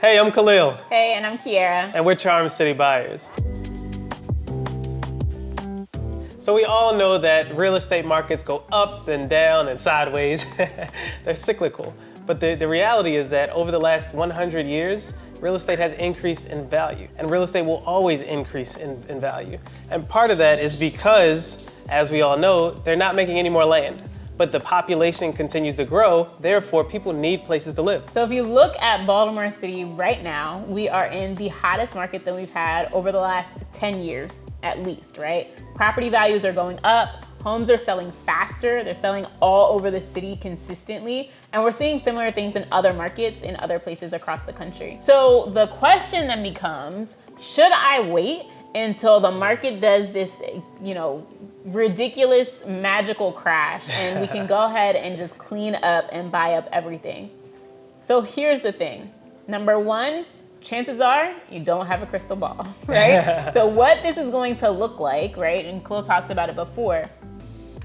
Hey, I'm Khalil. Hey, and I'm Kiera. And we're Charm City Buyers. So we all know that real estate markets go up and down and sideways. They're cyclical. But the reality is that over the last 100 years, real estate has increased in value. And real estate will always increase in value. And part of that is because, as we all know, they're not making any more land. But the population continues to grow, therefore people need places to live. So if you look at Baltimore City right now, we are in the hottest market that we've had over the last 10 years, at least, right? Property values are going up, homes are selling faster, they're selling all over the city consistently, and we're seeing similar things in other markets in other places across the country. So the question then becomes, should I wait until the market does this, ridiculous magical crash and we can go ahead and just clean up and buy up everything? So here's the thing. Number one, chances are you don't have a crystal ball, right? So what this is going to look like, right? And Khalil talked about it before,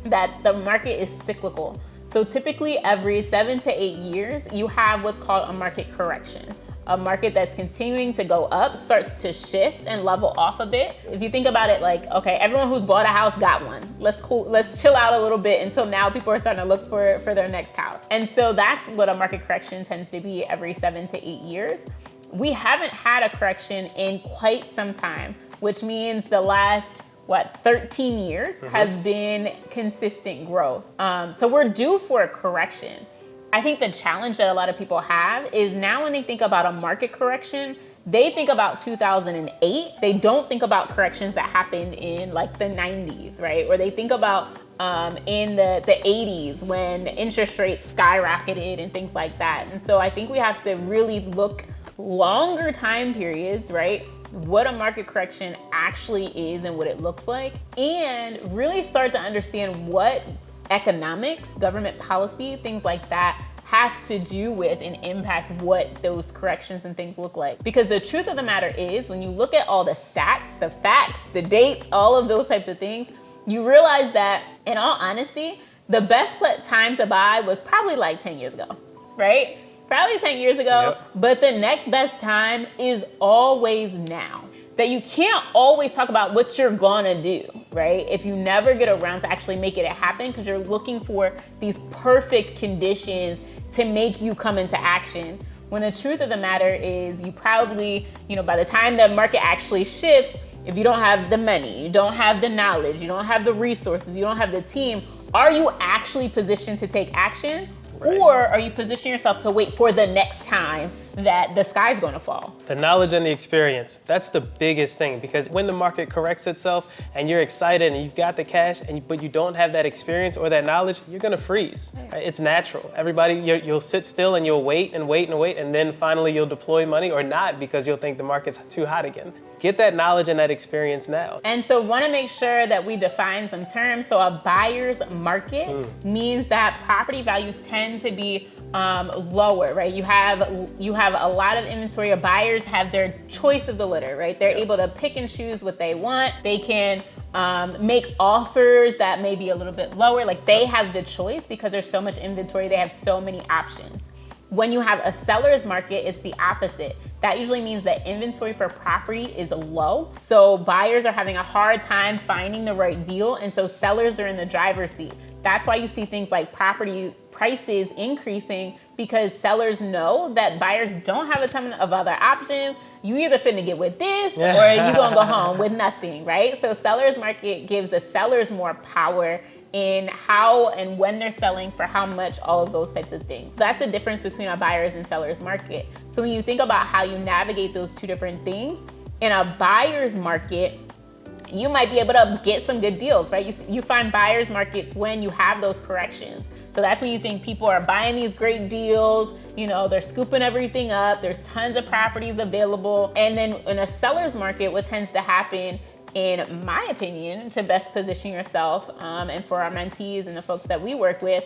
that the market is cyclical. So typically every 7 to 8 years, you have what's called a market correction. A market that's continuing to go up starts to shift and level off a bit. If you think about it like, okay, everyone who's bought a house got one. Let's chill out a little bit until now people are starting to look for their next house. And so that's what a market correction tends to be every 7 to 8 years. We haven't had a correction in quite some time, which means the last 13 years has been consistent growth. So we're due for a correction. I think the challenge that a lot of people have is now when they think about a market correction, they think about 2008. They don't think about corrections that happened in like the 90s, right? Or they think about in the 80s when interest rates skyrocketed and things like that. And so I think we have to really look longer time periods, right? What a market correction actually is and what it looks like, and really start to understand what economics, government policy, things like that have to do with and impact what those corrections and things look like. Because the truth of the matter is, when you look at all the stats, the facts, the dates, all of those types of things, you realize that, in all honesty, the best time to buy was probably like 10 years ago, right? Probably 10 years ago, yep. But the next best time is always now. That you can't always talk about what you're gonna do, right? If you never get around to actually making it happen, because you're looking for these perfect conditions to make you come into action. When the truth of the matter is, you probably, by the time the market actually shifts, if you don't have the money, you don't have the knowledge, you don't have the resources, you don't have the team, are you actually positioned to take action? Right. Or are you positioning yourself to wait for the next time that the sky's going to fall? The knowledge and the experience, that's the biggest thing, because when the market corrects itself and you're excited and you've got the cash, but you don't have that experience or that knowledge, you're going to freeze. Right? It's natural. Everybody, you'll sit still and you'll wait and wait and wait, and then finally you'll deploy money or not because you'll think the market's too hot again. Get that knowledge and that experience now. And so want to make sure that we define some terms. So a buyer's market means that property values tend to be lower, right? You have a lot of inventory. Buyers have their choice of the litter, right? They're able to pick and choose what they want. They can make offers that may be a little bit lower. Like they have the choice because there's so much inventory. They have so many options. When you have a seller's market, it's the opposite. That usually means that inventory for property is low. So buyers are having a hard time finding the right deal. And so sellers are in the driver's seat. That's why you see things like property prices increasing, because sellers know that buyers don't have a ton of other options. You either finna get with this or you gonna go home with nothing, right? So seller's market gives the sellers more power in how and when they're selling, for how much, all of those types of things. So that's the difference between a buyer's and seller's market. So when you think about how you navigate those two different things, in a buyer's market, you might be able to get some good deals, right? You find buyer's markets when you have those corrections. So that's when you think people are buying these great deals, they're scooping everything up, there's tons of properties available. And then in a seller's market, what tends to happen, in my opinion, to best position yourself, and for our mentees and the folks that we work with,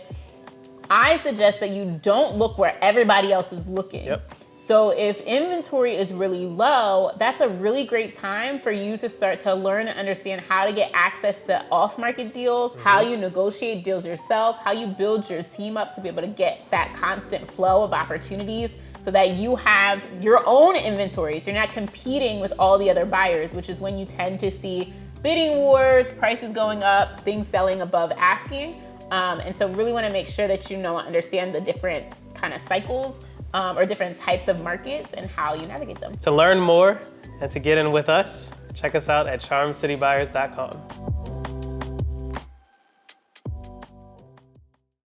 I suggest that you don't look where everybody else is looking. Yep. So if inventory is really low, that's a really great time for you to start to learn and understand how to get access to off-market deals, how you negotiate deals yourself, how you build your team up to be able to get that constant flow of opportunities. So so that you have your own inventory. So you're not competing with all the other buyers, which is when you tend to see bidding wars, prices going up, things selling above asking. And so really want to make sure that understand the different kind of cycles or different types of markets and how you navigate them. To learn more and to get in with us, check us out at charmcitybuyers.com.